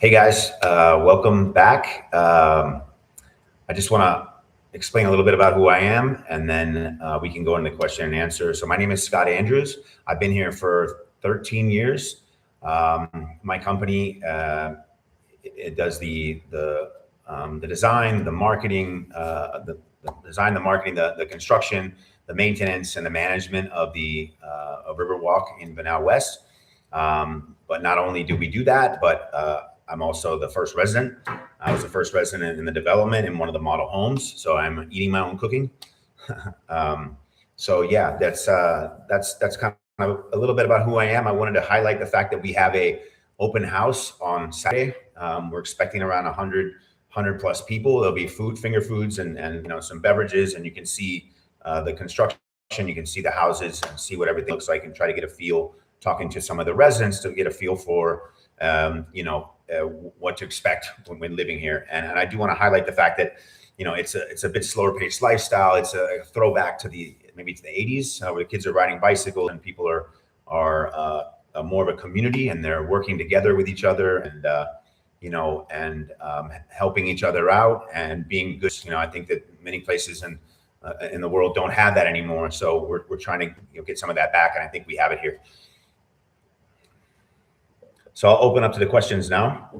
Hey guys, welcome back. I just want to explain a little bit about who I am, and then we can go into question and answer. So my name is Scott Andrews. I've been here for 13 years. My company it does the design, the marketing, the construction, the maintenance, and the management of the of Riverwalk in Venao West. But not only do we do that, but I'm also the first resident. I was the first resident in the development in one of the model homes, so I'm eating my own cooking. So yeah, that's kind of a little bit about who I am. I wanted to highlight the fact that we have a open house on Saturday. We're expecting around 100 plus people. There'll be food, finger foods, and some beverages, and you can see the construction. You can see the houses and see what everything looks like, and try to get a feel. Talking to some of the residents to get a feel for what to expect when living here. And I do want to highlight the fact that it's a bit slower paced lifestyle. It's a throwback to maybe to the 80s, where the kids are riding bicycles and people are more of a community, and they're working together with each other, and helping each other out and being good. I think that many places in the world don't have that anymore. So we're trying to get some of that back, and I think we have it here. So I'll open up to the questions now.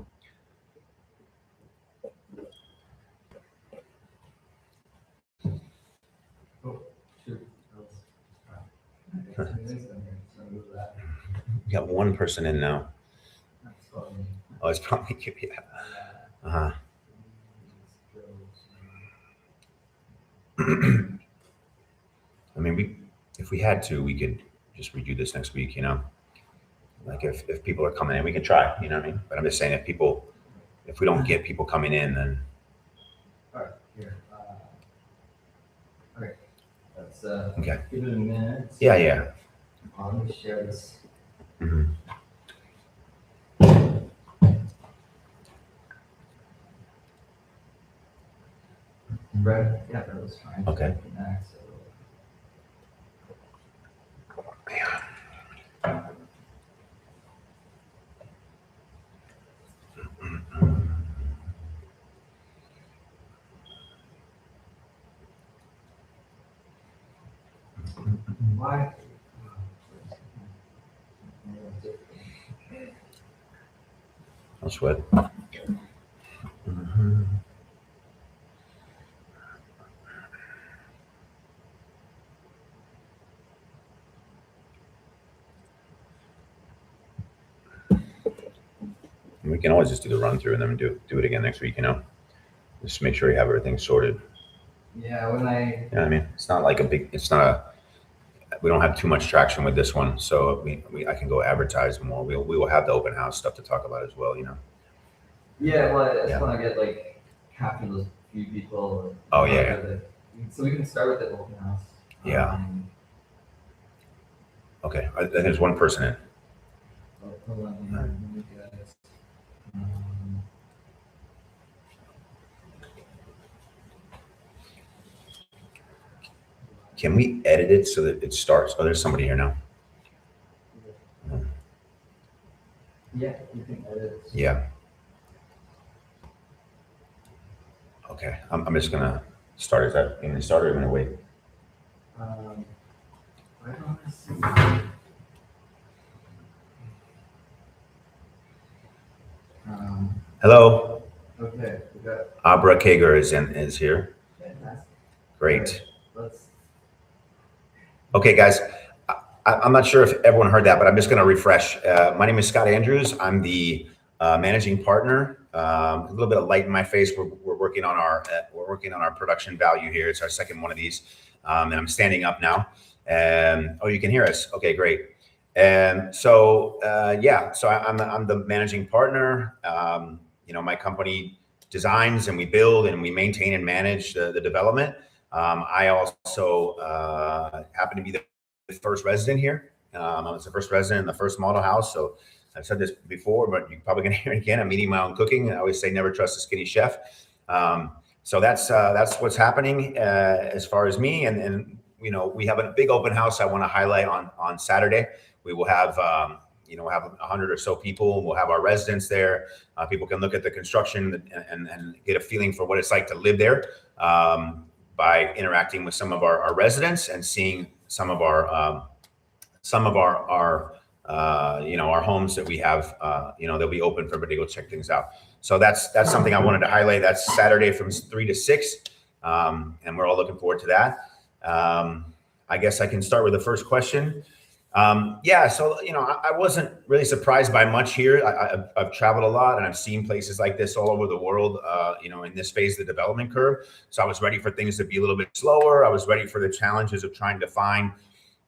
We got one person in now. Oh, it's probably you. Yeah. I mean, if we had to, we could just redo this next week. Like if people are coming in, we can try. You know what I mean? But I'm just saying, if we don't get people coming in, then. All right, here. Okay, let's okay. Give it a minute. Yeah. Let me share this. Mm-hmm. Right. Yeah, that was fine. Okay. Next. Why? No sweat. Mm-hmm. We can always just do the run through and then do it again next week. Just make sure you have everything sorted. Yeah, when I. You know what I mean? It's not like we don't have too much traction with this one, so I can go advertise more. We will have the open house stuff to talk about as well. Yeah, well, I just want to get half of those few people. Oh yeah. So we can start with the open house. Yeah. Okay. There's one person in. Hold on. Let me get this. Can we edit it so that it starts? Oh, there's somebody here now. Yeah, you can edit. Yeah. Okay, I'm just gonna start. Is that going to start, or are you gonna wait? I don't see. Hello. Okay, we got. Abra Kager is here. Fantastic. Great. Right, okay, guys. I'm not sure if everyone heard that, but I'm just going to refresh. My name is Scott Andrews. I'm the managing partner. A little bit of light in my face. We're working on our production value here. It's our second one of these, and I'm standing up now. Oh, you can hear us. Okay, great. And so so I'm the managing partner. My company designs and we build and we maintain and manage the development. I also happen to be the first resident here. I was the first resident in the first model house. So I've said this before, but you're probably going to hear it again. I'm eating my own cooking. I always say never trust a skinny chef. So that's what's happening as far as me. And we have a big open house I want to highlight on Saturday. We will have we'll have 100 or so people. We'll have our residents there. People can look at the construction and get a feeling for what it's like to live there by interacting with some of our residents and seeing some of our our homes that we have, they'll be open for everybody to go check things out. So that's something I wanted to highlight. That's Saturday from 3 to 6. And we're all looking forward to that. I guess I can start with the first question. So, I wasn't really surprised by much here. I've traveled a lot and I've seen places like this all over the world, in this phase of the development curve. So I was ready for things to be a little bit slower. I was ready for the challenges of trying to find,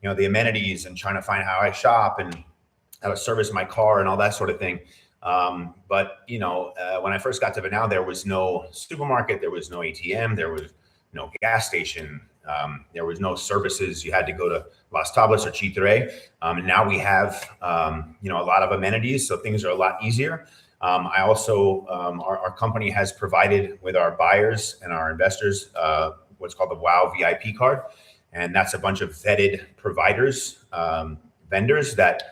the amenities and trying to find how I shop and how to service my car and all that sort of thing. But when I first got to Venao, there was no supermarket, there was no ATM, there was no gas station, there was no services. You had to go to Las Tablas or Chitre. And now we have, a lot of amenities, so things are a lot easier. I also, our company has provided with our buyers and our investors what's called the WOW VIP card. And that's a bunch of vetted providers, vendors that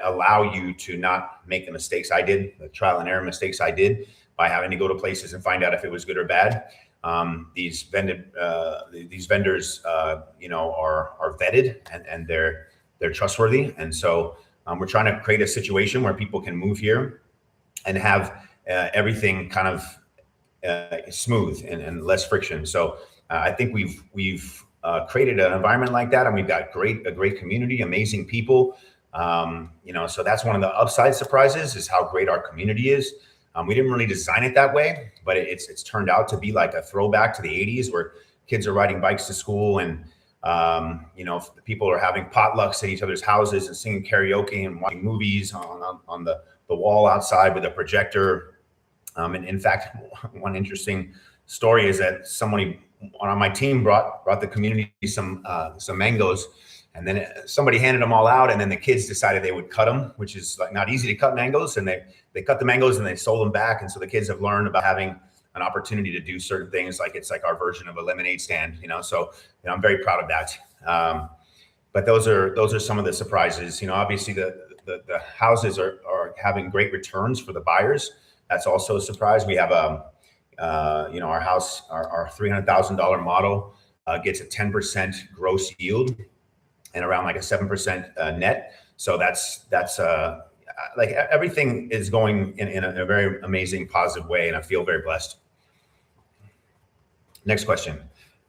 allow you to not make the mistakes I did, the trial and error mistakes I did by having to go to places and find out if it was good or bad. These vendors, are vetted and they're trustworthy. And so we're trying to create a situation where people can move here and have everything kind of smooth and less friction. So I think we've created an environment like that, and we've got a great community, amazing people. So that's one of the upside surprises is how great our community is. We didn't really design it that way, but it's turned out to be like a throwback to the 80s where kids are riding bikes to school and, people are having potlucks at each other's houses and singing karaoke and watching movies on the wall outside with a projector. And in fact, one interesting story is that somebody on my team brought the community some mangoes. And then somebody handed them all out, and then the kids decided they would cut them, which is like not easy to cut mangoes. And they cut the mangoes and they sold them back. And so the kids have learned about having an opportunity to do certain things, like it's like our version of a lemonade stand, So I'm very proud of that. But those are some of the surprises. Obviously the houses are having great returns for the buyers. That's also a surprise. We have our house, our $300,000 model gets a 10% gross yield and around like a 7% net. So that's like everything is going in a very amazing, positive way. And I feel very blessed. Next question.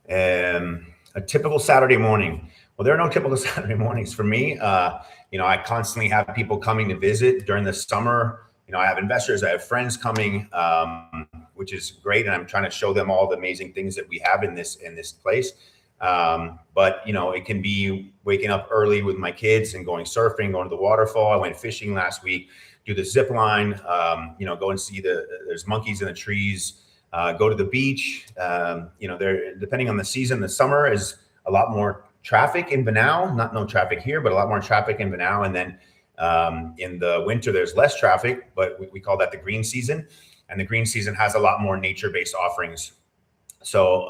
A typical Saturday morning. Well, there are no typical Saturday mornings for me. I constantly have people coming to visit during the summer. I have investors, I have friends coming, which is great. And I'm trying to show them all the amazing things that we have in this place. But it can be waking up early with my kids and going surfing, going to the waterfall. I went fishing last week, do the zip line, go and see there's monkeys in the trees, go to the beach. There, depending on the season, the summer is a lot more traffic in Venao, no traffic here, but a lot more traffic in Venao. And then, in the winter, there's less traffic, but we call that the green season. And the green season has a lot more nature-based offerings. So,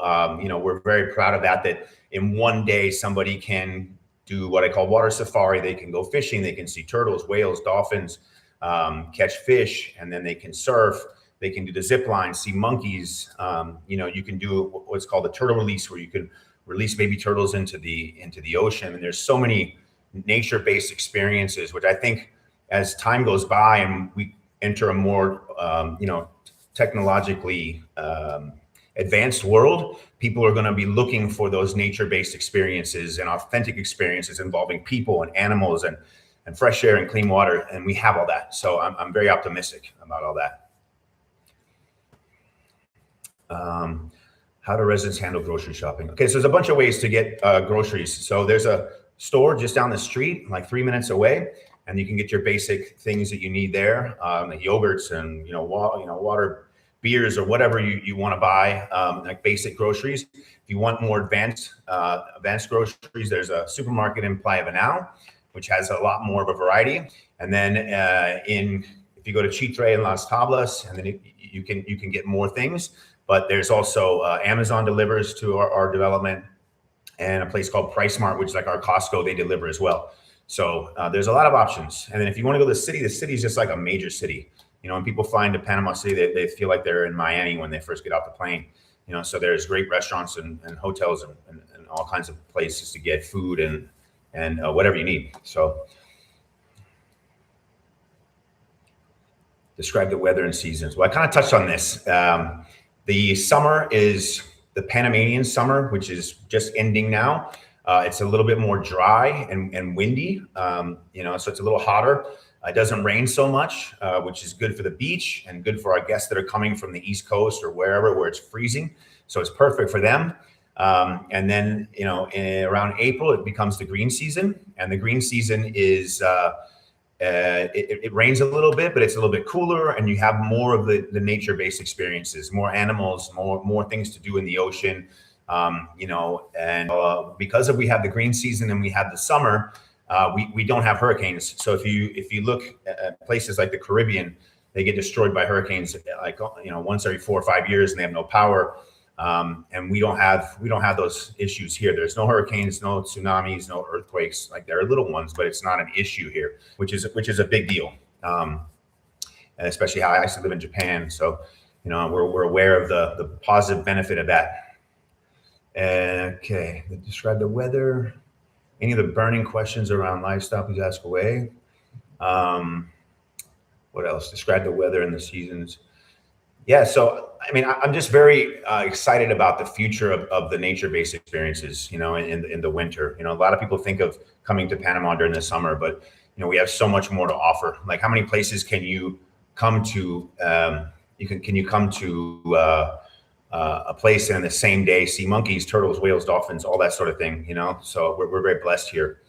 we're very proud of that in one day, somebody can do what I call water safari. They can go fishing, they can see turtles, whales, dolphins, catch fish, and then they can surf. They can do the zip line, see monkeys. You can do what's called a turtle release, where you can release baby turtles into the ocean. And there's so many nature-based experiences, which I think as time goes by and we enter a more, technologically advanced world, people are going to be looking for those nature-based experiences and authentic experiences involving people and animals and fresh air and clean water. And we have all that. So I'm very optimistic about all that. How do residents handle grocery shopping? Okay, so there's a bunch of ways to get groceries. So there's a store just down the street, like 3 minutes away, and you can get your basic things that you need there, like yogurts and water, beers, or whatever you want to buy, like basic groceries. If you want more advanced groceries, there's a supermarket in Playa Venao, which has a lot more of a variety. And then if you go to Chitre and Las Tablas, and then you can get more things. But there's also Amazon delivers to our development, and a place called Price Mart, which is like our Costco, they deliver as well. So there's a lot of options. And then if you want to go to the city is just like a major city. You know, when people fly into Panama City, they feel like they're in Miami when they first get off the plane. You know, so there's great restaurants and hotels and all kinds of places to get food and whatever you need. So describe the weather and seasons. Well, I kind of touched on this. The summer is the Panamanian summer, which is just ending now. It's a little bit more dry and windy, you know, so it's a little hotter. It doesn't rain so much, which is good for the beach and good for our guests that are coming from the East Coast or wherever where it's freezing. So it's perfect for them. And then, you know, around April, it becomes the green season. And the green season is, it rains a little bit, but it's a little bit cooler and you have more of the nature-based experiences, more animals, more things to do in the ocean. You know, and because we have the green season and we have the summer, we don't have hurricanes. So if you look at places like the Caribbean, they get destroyed by hurricanes like, you know, once every 4 or 5 years, and they have no power. And we don't have those issues here. There's no hurricanes, no tsunamis, no earthquakes. Like there are little ones, but it's not an issue here, which is a big deal. And especially how I used to live in Japan. So, you know, we're aware of the positive benefit of that. Okay, describe the weather. Any of the burning questions around lifestyle, please ask away. What else? Describe the weather and the seasons. Yeah, so I mean, I'm just very excited about the future of the nature-based experiences, you know, in the winter. You know, a lot of people think of coming to Panama during the summer, but, you know, we have so much more to offer. Like how many places can you come to? Can you come to a place and in the same day see monkeys, turtles, whales, dolphins, all that sort of thing, you know? So we're very blessed here.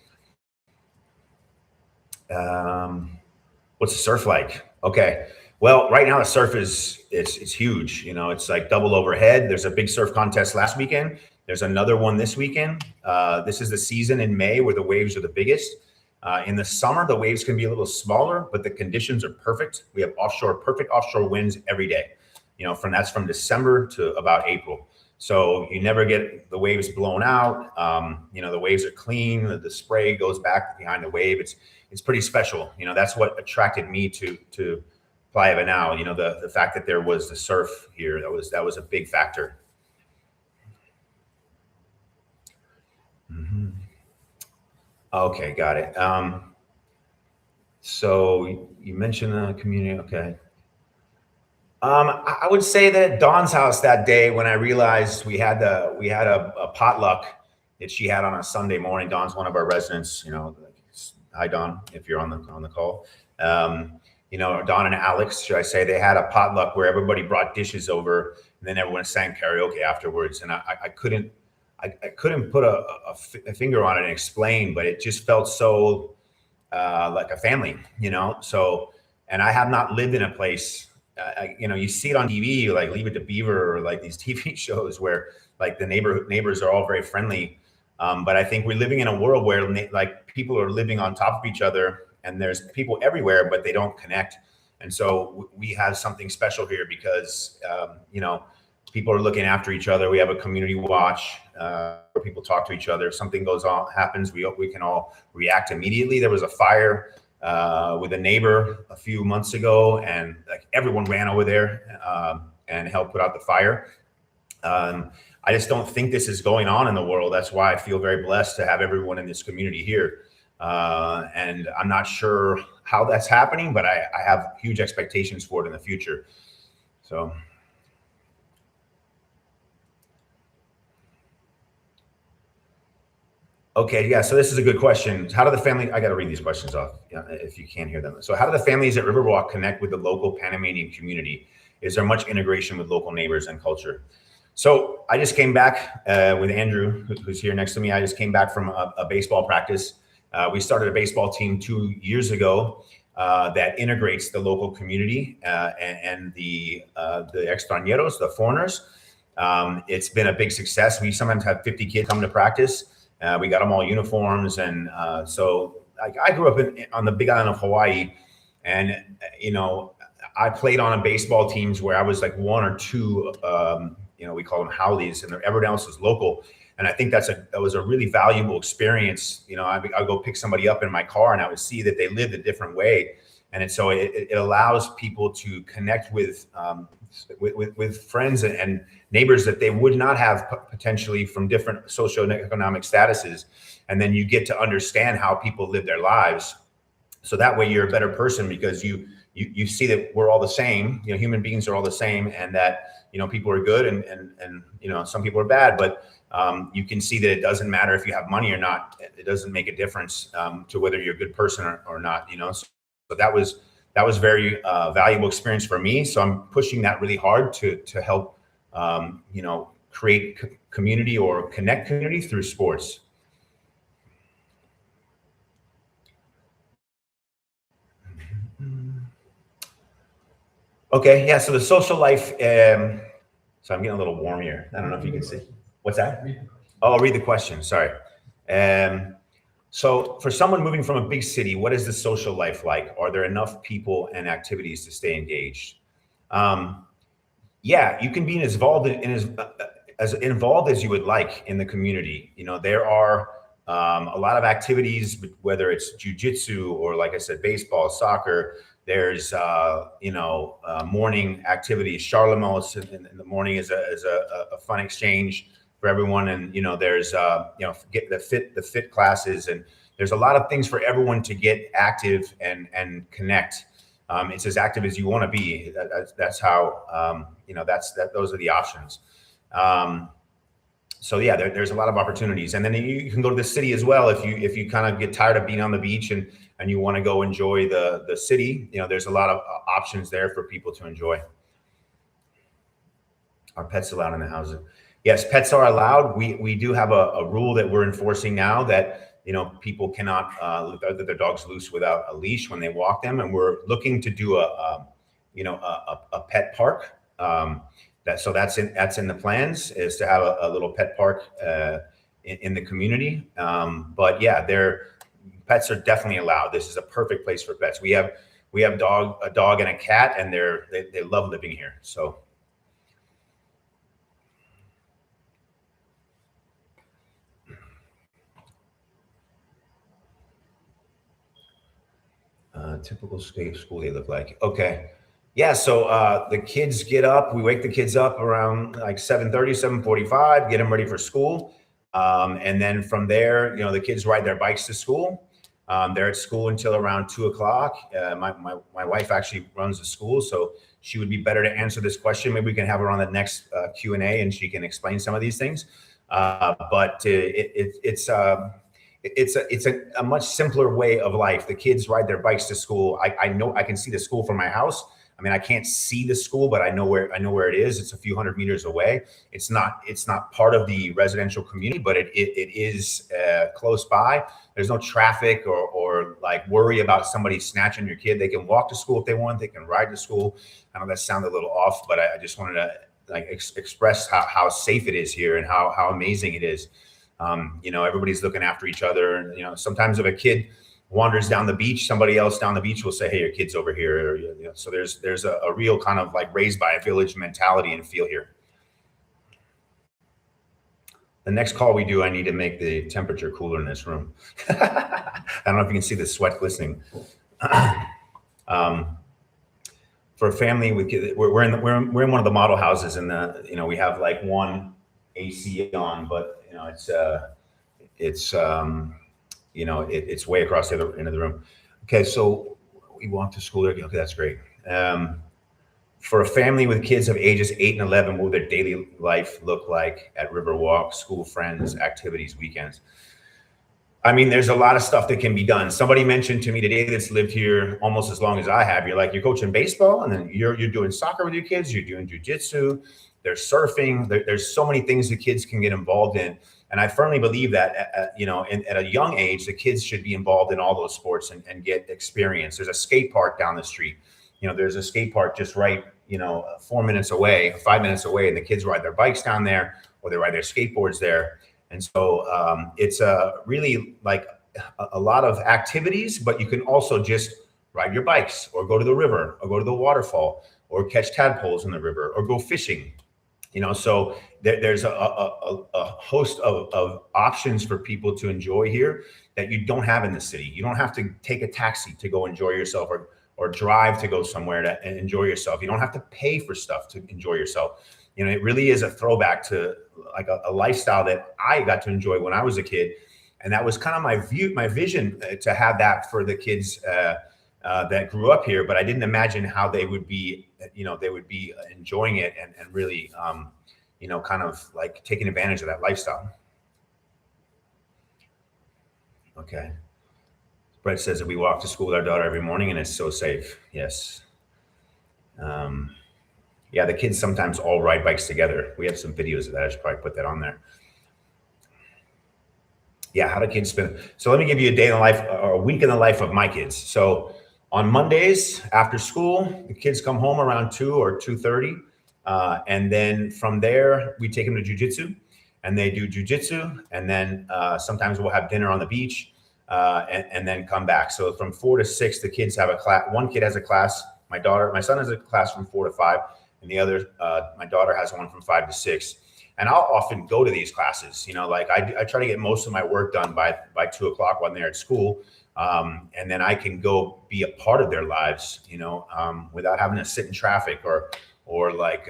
What's the surf like? Okay. Well, right now the surf it's huge. You know, it's like double overhead. There's a big surf contest last weekend. There's another one this weekend. This is the season in May where the waves are the biggest. In the summer, the waves can be a little smaller, but the conditions are perfect. We have perfect offshore winds every day. You know, that's from December to about April. So you never get the waves blown out. You know, the waves are clean. The spray goes back behind the wave. It's pretty special. You know, that's what attracted me to Playa Venao. You know, the fact that there was the surf here, that was a big factor. Mm-hmm. Okay, got it. So you mentioned the community. Okay. I would say that at Dawn's house that day when I realized we had a potluck that she had on a Sunday morning. Dawn's one of our residents. You know, hi Dawn, if you're on the call. You know, Dawn and Alex, should I say, they had a potluck where everybody brought dishes over, and then everyone sang karaoke afterwards. And I couldn't put a finger on it and explain, but it just felt so like a family, you know. So, and I have not lived in a place. You know, you see it on TV, like Leave It to Beaver, or like these TV shows where like the neighbors are all very friendly. But I think we're living in a world where like people are living on top of each other, and there's people everywhere, but they don't connect. And so we have something special here because you know, people are looking after each other. We have a community watch where people talk to each other. If something happens, we can all react immediately. There was a fire with a neighbor a few months ago, and like everyone ran over there and helped put out the fire. I just don't think this is going on in the world. That's why I feel very blessed to have everyone in this community here. And I'm not sure how that's happening, but I have huge expectations for it in the future. So. Okay, yeah, so this is a good question. How do the family, I got to read these questions off if you can't hear them. So how do the families at Riverwalk connect with the local Panamanian community? Is there much integration with local neighbors and culture? So I just came back with Andrew, who's here next to me. I just came back from a baseball practice. We started a baseball team 2 years ago that integrates the local community and the extranjeros, the foreigners. It's been a big success. We sometimes have 50 kids come to practice. We got them all uniforms, and so I grew up on the Big Island of Hawaii, and you know, I played on a baseball teams where I was like one or two, you know, we call them howlies, and everyone else was local. And I think that was a really valuable experience. You know, I'll go pick somebody up in my car and I would see that they lived a different way. And so it allows people to connect with friends and neighbors that they would not have potentially from different socioeconomic statuses. And then you get to understand how people live their lives. So that way you're a better person, because you see that we're all the same. You know, human beings are all the same, and that, you know, people are good and you know, some people are bad, but you can see that it doesn't matter if you have money or not. It doesn't make a difference to whether you're a good person or not, you know. So that was very valuable experience for me. So I'm pushing that really hard to help you know, create community or connect community through sports. Okay, yeah. So the social life. So I'm getting a little warm here. I don't know if you can see. What's that? Oh, I'll read the question. Sorry. So for someone moving from a big city, what is the social life like? Are there enough people and activities to stay engaged? Yeah, you can be as involved as you would like in the community. You know, there are a lot of activities, whether it's jiu-jitsu or, like I said, baseball, soccer. There's you know, morning activities. Charlemont in the morning is a fun exchange for everyone, and you know, there's you know, get the fit classes, and there's a lot of things for everyone to get active and connect. It's as active as you want to be. That's how you know, those are the options. So yeah, there's a lot of opportunities, and then you can go to the city as well if you kind of get tired of being on the beach and you want to go enjoy the city. You know, there's a lot of options there for people to enjoy. Are pets allowed in the houses? Yes, pets are allowed. We do have a rule that we're enforcing now that, you know, people cannot let their dogs loose without a leash when they walk them, and we're looking to do you know, a pet park. That's in the plans, is to have a little pet park in the community. But yeah, pets are definitely allowed. This is a perfect place for pets. We have a dog and a cat, and they love living here. So. Typical school day look like. Okay. Yeah. So the kids get up. We wake the kids up around like 7:30, 7:45, get them ready for school. And then from there, you know, the kids ride their bikes to school. They're at school until around 2 o'clock. My wife actually runs the school, so she would be better to answer this question. Maybe we can have her on the next Q&A and she can explain some of these things. But it's a much simpler way of life. The kids ride their bikes to school. I know I can see the school from my house. I mean, I can't see the school, but I know where it is. It's a few hundred meters away. It's not part of the residential community, but it is close by. There's no traffic or like worry about somebody snatching your kid. They can walk to school if they want. They can ride to school. I know that sounded a little off, but I just wanted to like express how safe it is here and how amazing it is. You know, everybody's looking after each other. And, you know, sometimes if a kid wanders down the beach, somebody else down the beach will say, hey, your kid's over here. Or, you know, so there's a real kind of like raised by a village mentality and feel here. The next call we do, I need to make the temperature cooler in this room. I don't know if you can see the sweat glistening. For a family with kids, we're in one of the model houses, and you know, we have like one AC on, but you know, it's you know, it's way across the other end of the room. Okay, so we walk to school there. Okay, that's great. For a family with kids of ages 8 and 11, what would their daily life look like at Riverwalk, school friends, activities, weekends? I mean, there's a lot of stuff that can be done. Somebody mentioned to me today that's lived here almost as long as I have. You're coaching baseball, and then you're doing soccer with your kids. You're doing jiu-jitsu. There's surfing. There's so many things the kids can get involved in. And I firmly believe that, you know, at a young age, the kids should be involved in all those sports and get experience. There's a skate park down the street. You know, there's a skate park just right, you know, 4 minutes away, 5 minutes away, and the kids ride their bikes down there, or they ride their skateboards there. And so it's really like a lot of activities, but you can also just ride your bikes or go to the river or go to the waterfall or catch tadpoles in the river or go fishing. So there's a host of options for people to enjoy here that you don't have in the city. You don't have to take a taxi to go enjoy yourself, or drive to go somewhere to enjoy yourself. You don't have to pay for stuff to enjoy yourself. It really is a throwback to like a lifestyle that I got to enjoy when I was a kid. And that was kind of my vision, to have that for the kids that grew up here. But I didn't imagine how they would be, enjoying it and really, kind of like taking advantage of that lifestyle. Okay. Brett says that we walk to school with our daughter every morning and it's so safe. Yes. Yeah, the kids sometimes all ride bikes together. We have some videos of that. I should probably put that on there. Yeah, how do kids spend? So let me give you a day in the life, or a week in the life of my kids. So on Mondays after school, the kids come home around 2 or 2:30. And then from there, we take them to jiu-jitsu, and they do jiu-jitsu. And then sometimes we'll have dinner on the beach, and then come back. So from 4 to 6, the kids have a class. One kid has a class. My son has a class from 4 to 5. And the other, my daughter has one from 5 to 6. And I'll often go to these classes, like I try to get most of my work done by 2 o'clock when they're at school. And then I can go be a part of their lives, without having to sit in traffic or like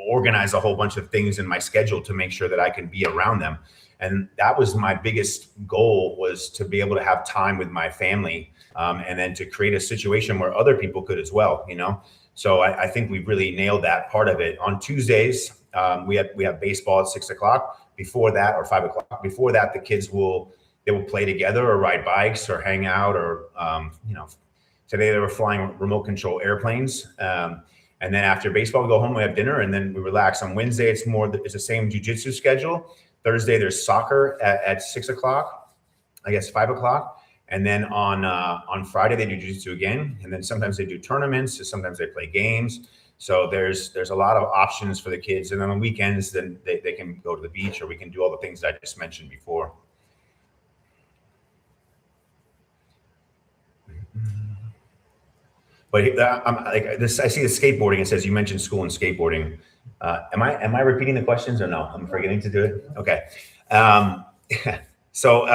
organize a whole bunch of things in my schedule to make sure that I can be around them. And that was my biggest goal, was to be able to have time with my family, and then to create a situation where other people could as well, So I think we really nailed that part of it. On Tuesdays, we have baseball at 6 o'clock. Before that, or 5 o'clock. Before that, the kids will play together or ride bikes or hang out, or today they were flying remote control airplanes. And then after baseball, we go home, we have dinner, and then we relax. On Wednesday, it's the same jiu-jitsu schedule. Thursday, there's soccer at 6 o'clock, I guess 5 o'clock. And then on Friday, they do jiu-jitsu again. And then sometimes they do tournaments. Sometimes they play games. So there's a lot of options for the kids. And then on weekends, then they can go to the beach, or we can do all the things that I just mentioned before. But I'm like this. I see the skateboarding. It says you mentioned school and skateboarding. Am I repeating the questions, or no? I'm forgetting to do it. Okay. So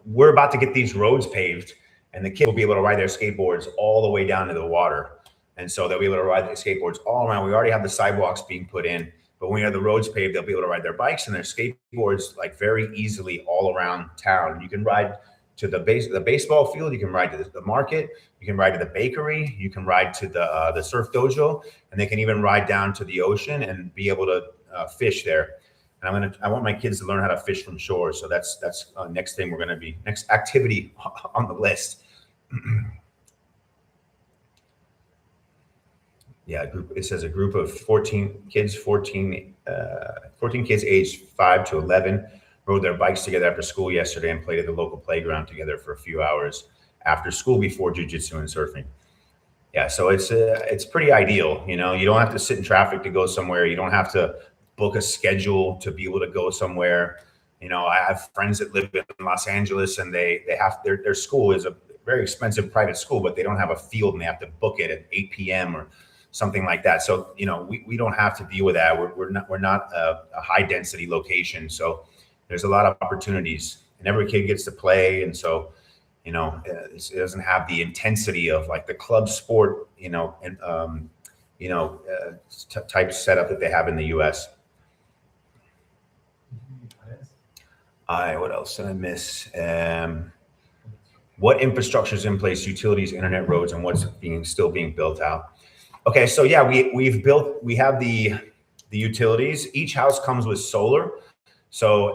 we're about to get these roads paved, and the kids will be able to ride their skateboards all the way down to the water. And so they'll be able to ride their skateboards all around. We already have the sidewalks being put in, but when we have the roads paved, they'll be able to ride their bikes and their skateboards like very easily all around town. You can ride to the baseball field. You can ride to the market. You can ride to the bakery. You can ride to the surf dojo, and they can even ride down to the ocean and be able to fish there. And I want my kids to learn how to fish from shore. So that's next thing next activity on the list. Yeah, it says a group of 14 kids aged 5 to 11 rode their bikes together after school yesterday and played at the local playground together for a few hours after school before jiu-jitsu and surfing. Yeah, so it's pretty ideal. You don't have to sit in traffic to go somewhere. You don't have to book a schedule to be able to go somewhere. I have friends that live in Los Angeles, and they have their school is a very expensive private school, but they don't have a field, and they have to book it at 8 p.m. or something like that. So, we don't have to deal with that. We're not a high density location. So there's a lot of opportunities, and every kid gets to play. And so, it doesn't have the intensity of like the club sport, type setup that they have in the US. What else did I miss? What infrastructure is in place? Utilities, internet, roads, and what's still being built out? Okay, so yeah, we have the utilities. Each house comes with solar. So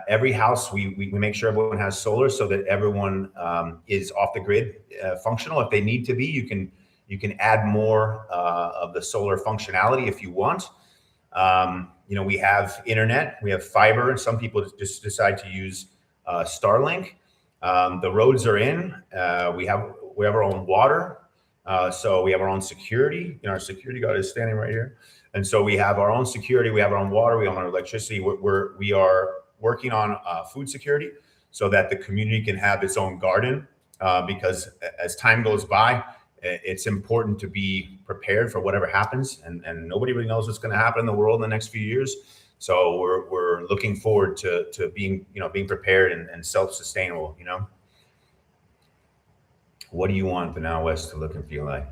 every house, we make sure everyone has solar so that everyone is off the grid functional. If they need to be, you can add more of the solar functionality if you want. We have internet, we have fiber, and some people just decide to use Starlink. The roads are in. We have our own water. So we have our own security. Our security guard is standing right here. And so we have our own security. We have our own water. We have our own electricity. We are working on food security so that the community can have its own garden. Because as time goes by, it's important to be prepared for whatever happens, and nobody really knows what's going to happen in the world in the next few years. So we're looking forward to being, being prepared and self-sustainable. What do you want Venao West to look and feel like?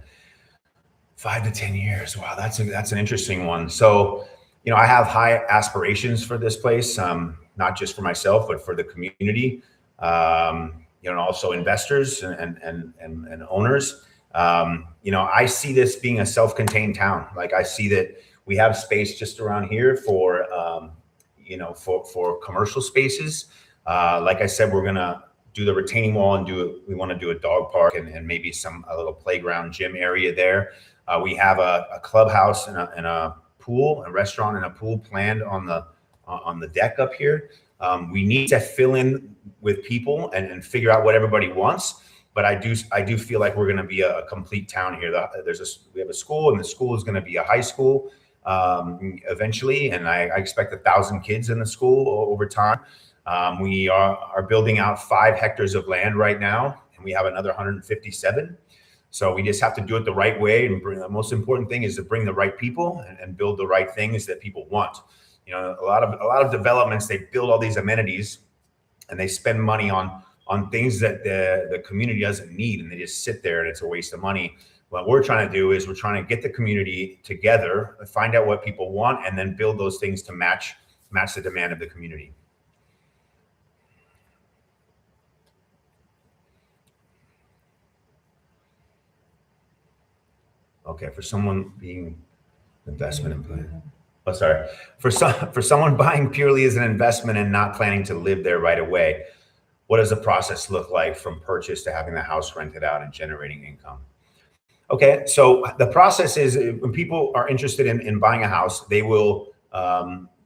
5 to 10 years. Wow, that's an interesting one. So, I have high aspirations for this place, not just for myself, but for the community, and also investors and owners. I see this being a self-contained town. Like, I see that we have space just around here for commercial spaces. Like I said, we're gonna do the retaining wall and we want to do a dog park and maybe a little playground gym area there. We have a clubhouse and a pool, a restaurant and a pool planned on the deck up here. We need to fill in with people and figure out what everybody wants. But I do feel like we're going to be a complete town here. We have a school, and the school is going to be a high school eventually, and I expect 1,000 kids in the school over time. We are building out 5 hectares of land right now, and we have another 157. So we just have to do it the right way, and the most important thing is to bring the right people and build the right things that people want. A lot of developments, they build all these amenities and they spend money on things that the community doesn't need, and they just sit there and it's a waste of money. What we're trying to do is we're trying to get the community together, find out what people want, and then build those things to match the demand of the community. Okay, for someone being investment in plan. Oh, sorry. For someone buying purely as an investment and not planning to live there right away, what does the process look like from purchase to having the house rented out and generating income? Okay, so the process is when people are interested in buying a house, they will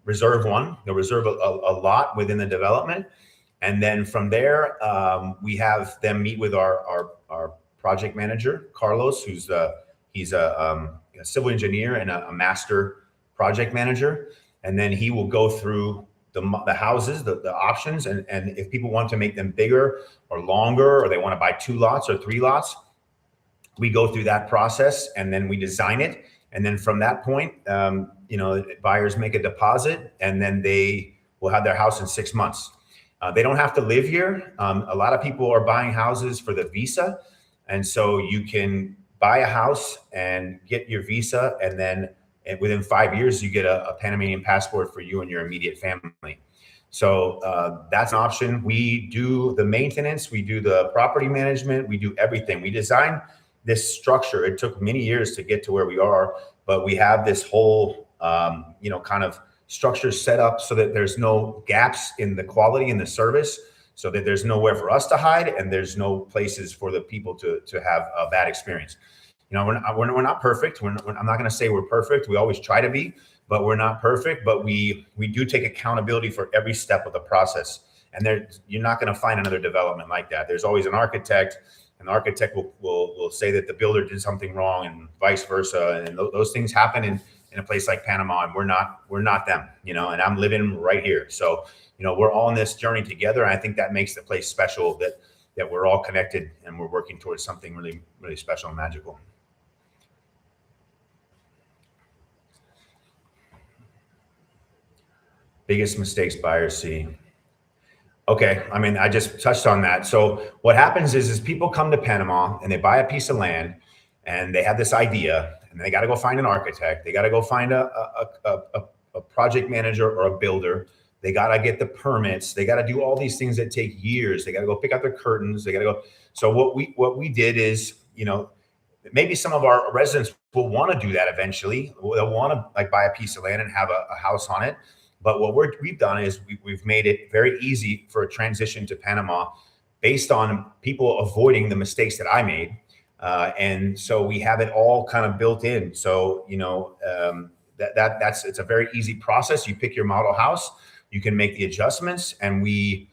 reserve one. They'll reserve a lot within the development, and then from there, we have them meet with our project manager, Carlos, he's a civil engineer and a master project manager, and then he will go through the houses, the options, and if people want to make them bigger or longer, or they want to buy 2 lots or 3 lots, we go through that process and then we design it. And then from that point, buyers make a deposit, and then they will have their house in 6 months. They don't have to live here. A lot of people are buying houses for the visa, and so you can buy a house and get your visa, and then within 5 years, you get a Panamanian passport for you and your immediate family. So that's an option. We do the maintenance, we do the property management, we do everything. We designed this structure. It took many years to get to where we are, but we have this whole, kind of structure set up so that there's no gaps in the quality and the service, so that there's nowhere for us to hide and there's no places for the people to have a bad experience. We're not perfect. I'm not going to say we're perfect. We always try to be, but we're not perfect. But we do take accountability for every step of the process. And you're not going to find another development like that. There's always an architect, and the architect will say that the builder did something wrong, and vice versa. And those things happen in a place like Panama, and we're not them. And I'm living right here. So we're all on this journey together. And I think that makes the place special. That we're all connected and we're working towards something really, really special and magical. Biggest mistakes buyers see. Okay, I just touched on that. So what happens is people come to Panama and they buy a piece of land and they have this idea, and they got to go find an architect. They got to go find a project manager or a builder. They got to get the permits. They got to do all these things that take years. They got to go pick out their curtains. They got to go. So what we did is, maybe some of our residents will want to do that eventually. They'll want to buy a piece of land and have a house on it. But what we've done is we've made it very easy for a transition to Panama based on people avoiding the mistakes that I made. And so we have it all kind of built in. So, it's a very easy process. You pick your model house, you can make the adjustments, and we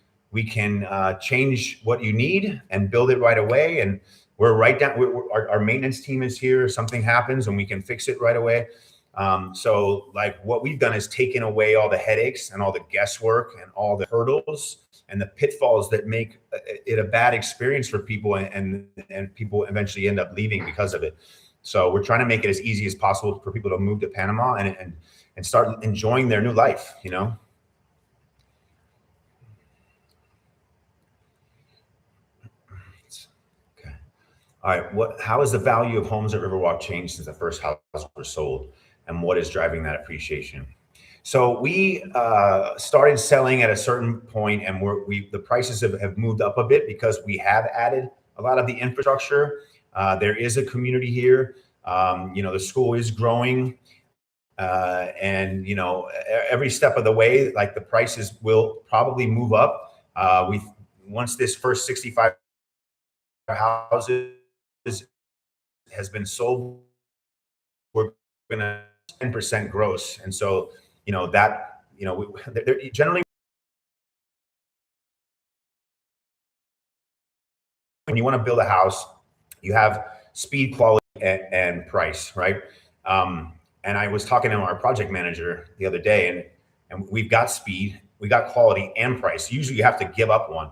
can change what you need and build it right away. And we're right down, our maintenance team is here. If something happens, and we can fix it right away. So like what we've done is taken away all the headaches and all the guesswork and all the hurdles and the pitfalls that make it a bad experience for people, and people eventually end up leaving because of it. So we're trying to make it as easy as possible for people to move to Panama and start enjoying their new life, you know? Okay. All right. How has the value of homes at Riverwalk changed since the first houses were sold? And what is driving that appreciation? So we started selling at a certain point, and the prices have moved up a bit because we have added a lot of the infrastructure. There is a community here. You know, the school is growing, and you know, every step of the way, like the prices will probably move up. We once this first 65 houses has been sold, we're gonna 10% gross, and so you know that they're generally, when you want to build a house, you have speed, quality, and price, right? And I was talking to our project manager the other day, and we've got speed, we got quality and price. Usually you have to give up one.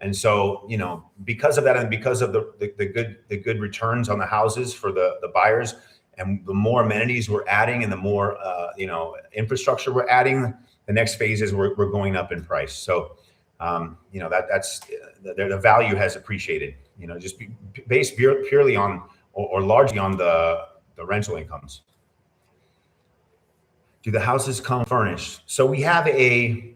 And so, you know, because of that, and because of the good returns on the houses for the buyers, and the more amenities we're adding and the more you know, infrastructure we're adding, the next phase is we're going up in price. So you know, that's the value has appreciated, you know, just based purely on or largely on the rental incomes. Do the houses come furnished? So we have a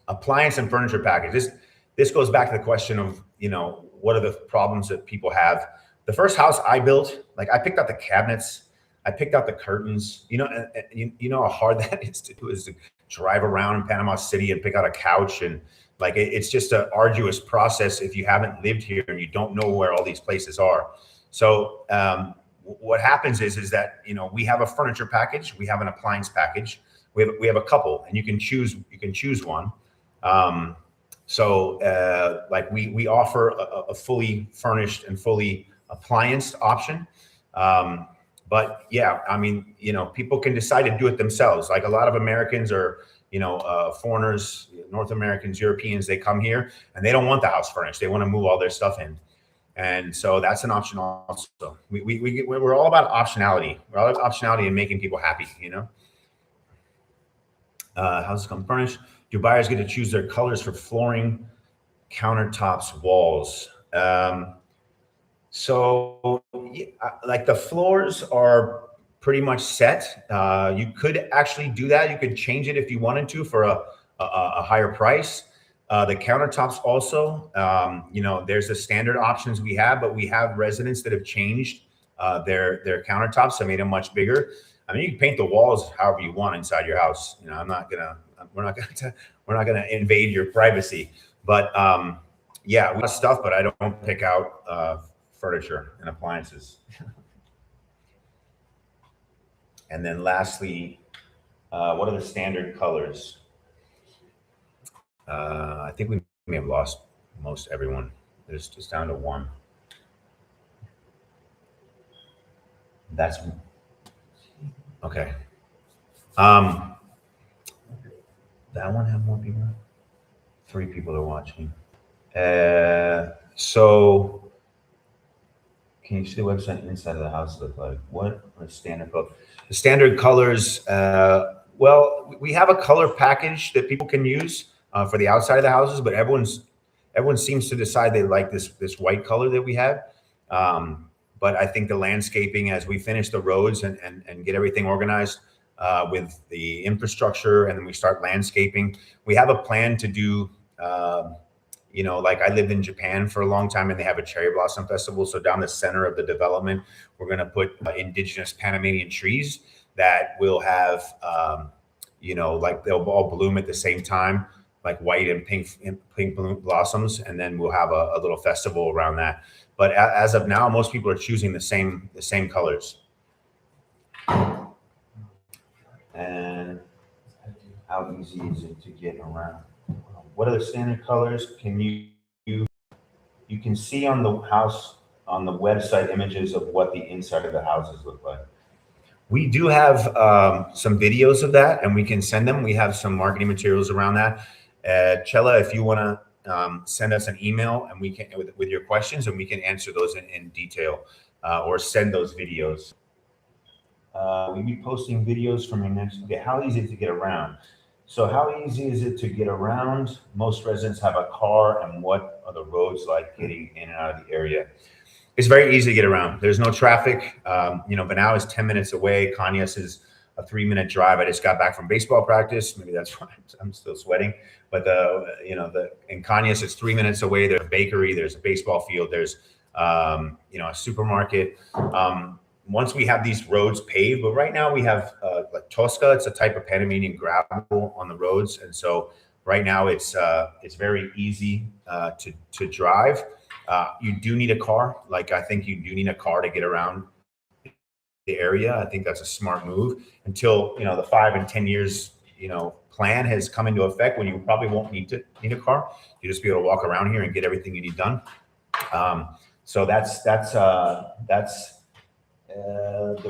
appliance and furniture package. This goes back to the question of, you know, what are the problems that people have. The first house I built, like I picked out the cabinets, I picked out the curtains. You know, you know how hard that is to do, is to drive around in Panama City and pick out a couch, and like it's just an arduous process if you haven't lived here and you don't know where all these places are. So what happens is that, you know, we have a furniture package, we have an appliance package, we have a couple, and you can choose one. So like we offer a fully furnished and fully applianced option. But yeah, I mean, you know, people can decide to do it themselves. Like a lot of Americans are, you know, foreigners, North Americans, Europeans, they come here and they don't want the house furnished. They want to move all their stuff in. And so that's an option also. We're all about optionality. We're all about optionality and making people happy, you know? Houses come furnished. Do buyers get to choose their colors for flooring, countertops, walls? So like the floors are pretty much set. You could actually do that. You could change it if you wanted to for a higher price. The countertops also, you know, there's the standard options we have, but we have residents that have changed their countertops and made them much bigger. I mean, you can paint the walls however you want inside your house. You know, we're not gonna invade your privacy. But yeah, we have stuff, but I don't pick out furniture and appliances. And then lastly, what are the standard colors? I think we may have lost most everyone. There's just down to one. That's okay. That one have more people? 3 people are watching. So can you see the website inside of the house look like? What are standard colors? The standard colors, well, we have a color package that people can use for the outside of the houses, but everyone seems to decide they like this white color that we have. But I think the landscaping, as we finish the roads and get everything organized with the infrastructure, and then we start landscaping, we have a plan to do, you know, like I lived in Japan for a long time and they have a cherry blossom festival. So down the center of the development, we're going to put indigenous Panamanian trees that will have, you know, like they'll all bloom at the same time, like white and pink blossoms. And then we'll have a little festival around that. But as of now, most people are choosing the same colors. And how easy is it to get around? What are the standard colors? Can you can see on the house, on the website, images of what the inside of the houses look like. We do have some videos of that, and we can send them. We have some marketing materials around that. Chella, if you want to send us an email and we can with your questions, and we can answer those in detail, or send those videos. We'll be posting videos from your next. Okay, how easy is it to get around? So how easy is it to get around? Most residents have a car, and what are the roads like getting in and out of the area? It's very easy to get around. There's no traffic. Venao is 10 minutes away. Cañas is a 3-minute drive. I just got back from baseball practice. Maybe that's why I'm still sweating. But in Cañas, it's 3 minutes away. There's a bakery. There's a baseball field. There's a supermarket. Once we have these roads paved, but right now we have like Tosca. It's a type of Panamanian gravel on the roads, and so right now it's very easy to drive. You do need a car. Like, I think you do need a car to get around the area. I think that's a smart move until, the 5 and 10 years, plan has come into effect, when you probably won't need a car. You just be able to walk around here and get everything you need done. So that's the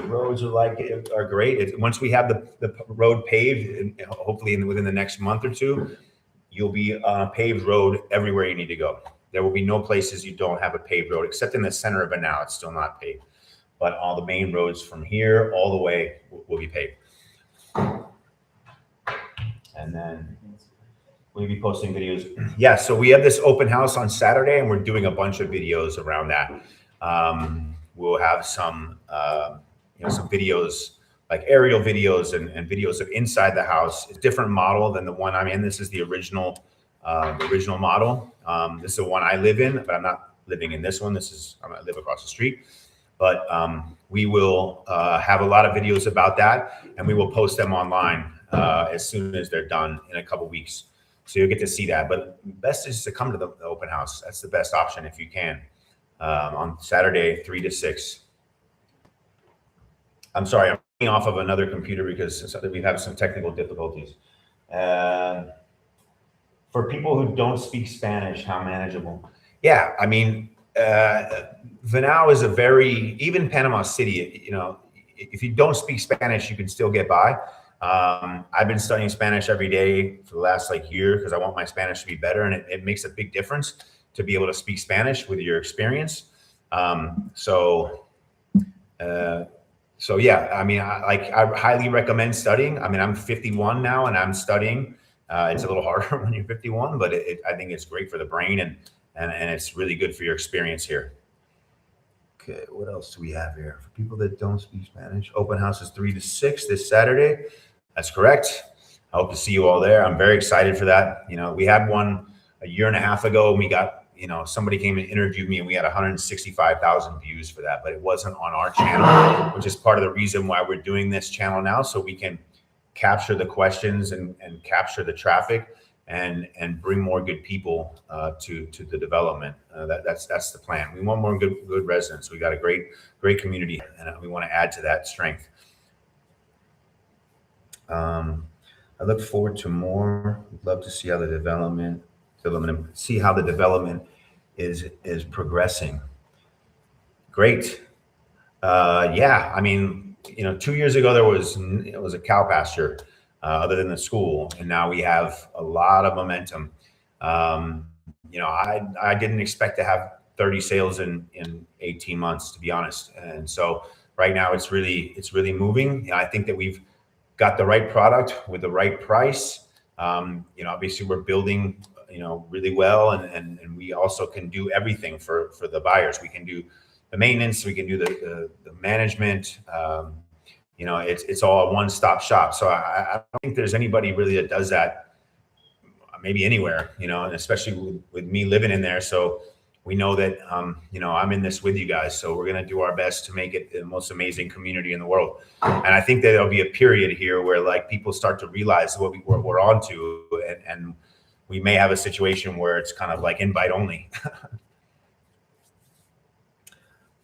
roads are great. Once we have the road paved, and hopefully within the next month or two, you'll be on a paved road everywhere you need to go. There will be no places you don't have a paved road, except in the center of Venao. It's still not paved. But all the main roads from here all the way will be paved. And then we'll be posting videos. Yeah, so we have this open house on Saturday, and we're doing a bunch of videos around that. We'll have some videos, like aerial videos and videos of inside the house. It's a different model than the one I'm in. This is the original model. This is the one I live in, but I'm not living in this one. I live across the street. But we will have a lot of videos about that, and we will post them online as soon as they're done in a couple weeks. So you'll get to see that. But best is to come to the open house. That's the best option if you can. On Saturday, 3 to 6. I'm sorry, I'm running off of another computer because we have some technical difficulties. For people who don't speak Spanish, how manageable? Yeah, I mean, Venao is even Panama City, if you don't speak Spanish, you can still get by. I've been studying Spanish every day for the last year because I want my Spanish to be better, and it makes a big difference to be able to speak Spanish with your experience. So yeah, I mean, I highly recommend studying. I mean, I'm 51 now and I'm studying. It's a little harder when you're 51, but I think it's great for the brain, and it's really good for your experience here. Okay, what else do we have here? For people that don't speak Spanish, open house is 3 to 6 this Saturday. That's correct. I hope to see you all there. I'm very excited for that. We had one a year and a half ago, and we got, somebody came and interviewed me, and we had 165,000 views for that, but it wasn't on our channel, which is part of the reason why we're doing this channel now, so we can capture the questions and capture the traffic and bring more good people to the development. That's the plan. We want more good residents. We got a great community, and we want to add to that strength. I look forward to more. Love to see how the development is progressing. Great. Yeah, I mean, 2 years ago it was a cow pasture other than the school, and now we have a lot of momentum. I didn't expect to have 30 sales in 18 months, to be honest. And so right now it's really moving. I think that we've got the right product with the right price. Obviously we're building, really well, and we also can do everything for the buyers. We can do the maintenance, we can do the management. It's all a one-stop shop. So I don't think there's anybody really that does that, maybe anywhere, and especially with me living in there. So we know that, I'm in this with you guys. So we're going to do our best to make it the most amazing community in the world. And I think that there'll be a period here where people start to realize what we're onto, and we may have a situation where it's kind of like invite only.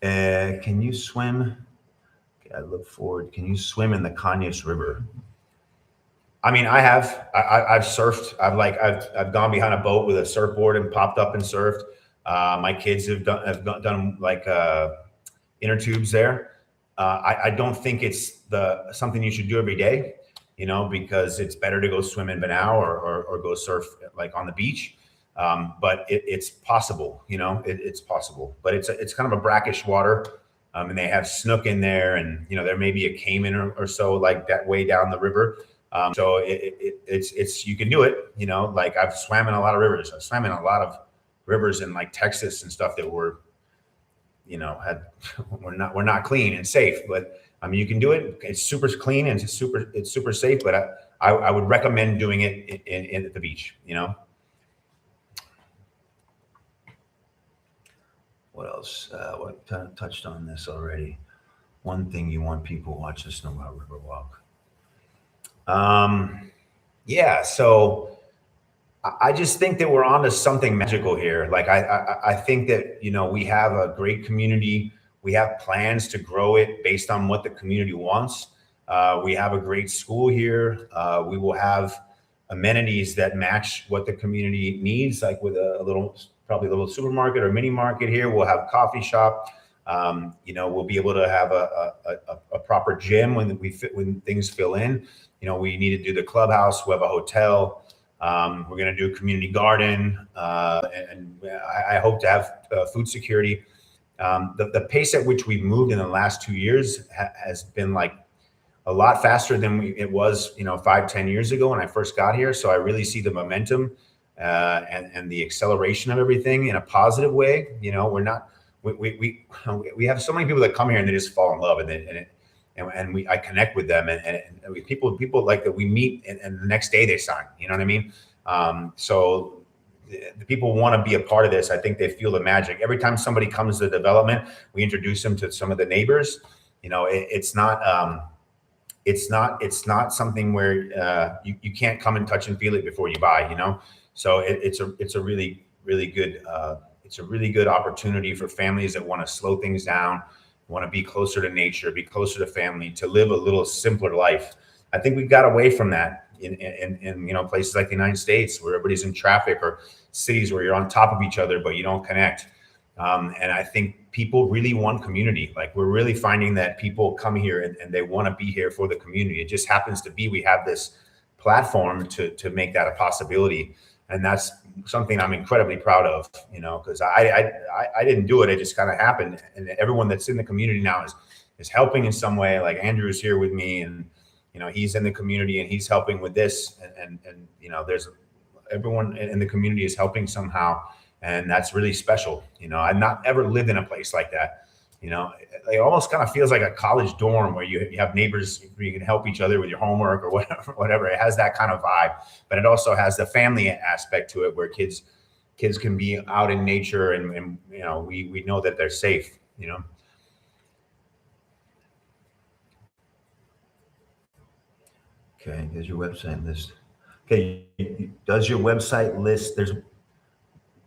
Can you swim? Okay, I look forward. Can you swim in the Cañas River? I mean, I've surfed. I've gone behind a boat with a surfboard and popped up and surfed. My kids have done inner tubes there. I don't think it's something you should do every day, because it's better to go swim in Venao or go surf like on the beach. But it's possible, it's possible, but it's kind of a brackish water. And they have snook in there, and there may be a caiman or so like that way down the river. So it's you can do it. Like I've swam in a lot of rivers. I've swam in a lot of rivers in like Texas and stuff that were, we're not clean and safe. But I mean, you can do it. It's super clean and it's super safe. But I would recommend doing it in at the beach. What else? What touched on this already? One thing you want people watch this know about Riverwalk. Yeah. So I just think that we're onto something magical here. Like I think that we have a great community. We have plans to grow it based on what the community wants. We have a great school here. We will have amenities that match what the community needs, like with probably a little supermarket or mini market here. We'll have a coffee shop. We'll be able to have a proper gym when things fill in. We need to do the clubhouse. We have a hotel. We're going to do a community garden, and I hope to have food security. The pace at which we've moved in the last 2 years has been like a lot faster than it was, 5-10 years ago when I first got here. So I really see the momentum and the acceleration of everything in a positive way. We're not we have so many people that come here and they just fall in love, and I connect with them, and people like that we meet and the next day they sign. You know what I mean? So the people want to be a part of this. I think they feel the magic every time somebody comes to development. We introduce them to some of the neighbors. It's not something where you can't come and touch and feel it before you buy. So it's a really good it's a really good opportunity for families that want to slow things down, want to be closer to nature, be closer to family, to live a little simpler life. I think we got away from that in places like the United States, where everybody's in traffic, or cities where you're on top of each other but you don't connect. And I think people really want community. Like, we're really finding that people come here and they want to be here for the community. It just happens to be we have this platform to make that a possibility. And that's something I'm incredibly proud of, because I didn't do it. It just kind of happened. And everyone that's in the community now is helping in some way. Like Andrew's here with me, and, he's in the community and he's helping with this. And there's everyone in the community is helping somehow. And that's really special. I've not ever lived in a place like that. It almost kind of feels like a college dorm where you have neighbors where you can help each other with your homework or whatever. It has that kind of vibe, but it also has the family aspect to it, where kids can be out in nature, and we know that they're safe. Okay, there's your website list. Okay, does your website list? There's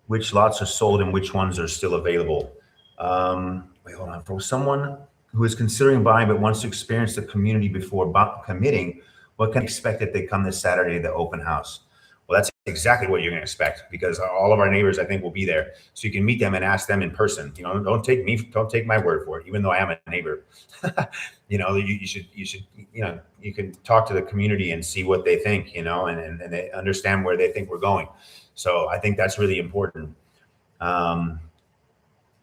which lots are sold and which ones are still available. Wait, hold on. For someone who is considering buying but wants to experience the community before committing, what can expect if they come this Saturday to the open house? Well, that's exactly what you're going to expect, because all of our neighbors, I think, will be there. So you can meet them and ask them in person. Don't take my word for it, even though I am a neighbor. You can talk to the community and see what they think, and they understand where they think we're going. So I think that's really important.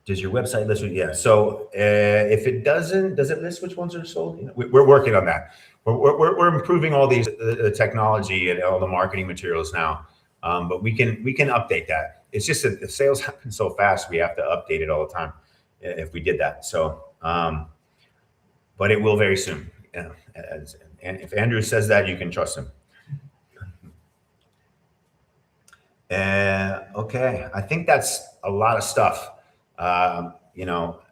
Does your website list? Yeah. So if it doesn't, does it list which ones are sold? We're working on that. We're improving all these the technology and all the marketing materials now. But we can update that. It's just that the sales happen so fast, we have to update it all the time if we did that. So, but it will very soon. And if Andrew says that, you can trust him. Okay, I think that's a lot of stuff. I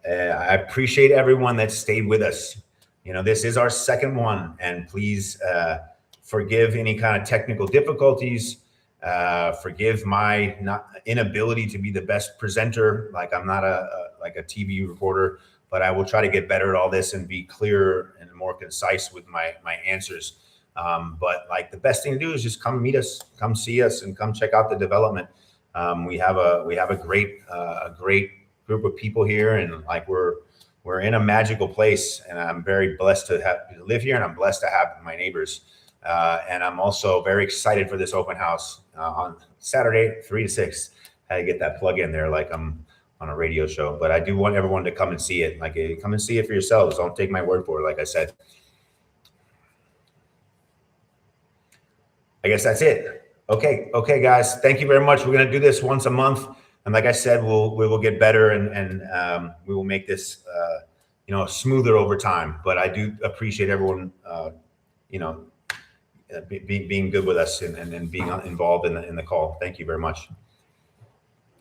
appreciate everyone that stayed with us. This is our second one, and please forgive any kind of technical difficulties. Forgive my inability to be the best presenter. Like, I'm not a TV reporter, but I will try to get better at all this and be clearer and more concise with my answers. But like, the best thing to do is just come meet us, come see us, and come check out the development. We have a great group of people here, and like, we're we're in a magical place, and I'm very blessed to live here, and I'm blessed to have my neighbors. And I'm also very excited for this open house on Saturday, 3 to 6. Had to get that plug in there like I'm on a radio show. But I do want everyone to come and see it. Like, come and see it for yourselves. Don't take my word for it, like I said. I guess that's it. Okay, guys. Thank you very much. We're gonna do this once a month, and like I said, we will get better, and we will make this smoother over time. But I do appreciate everyone, being good with us and being involved in the call. Thank you very much.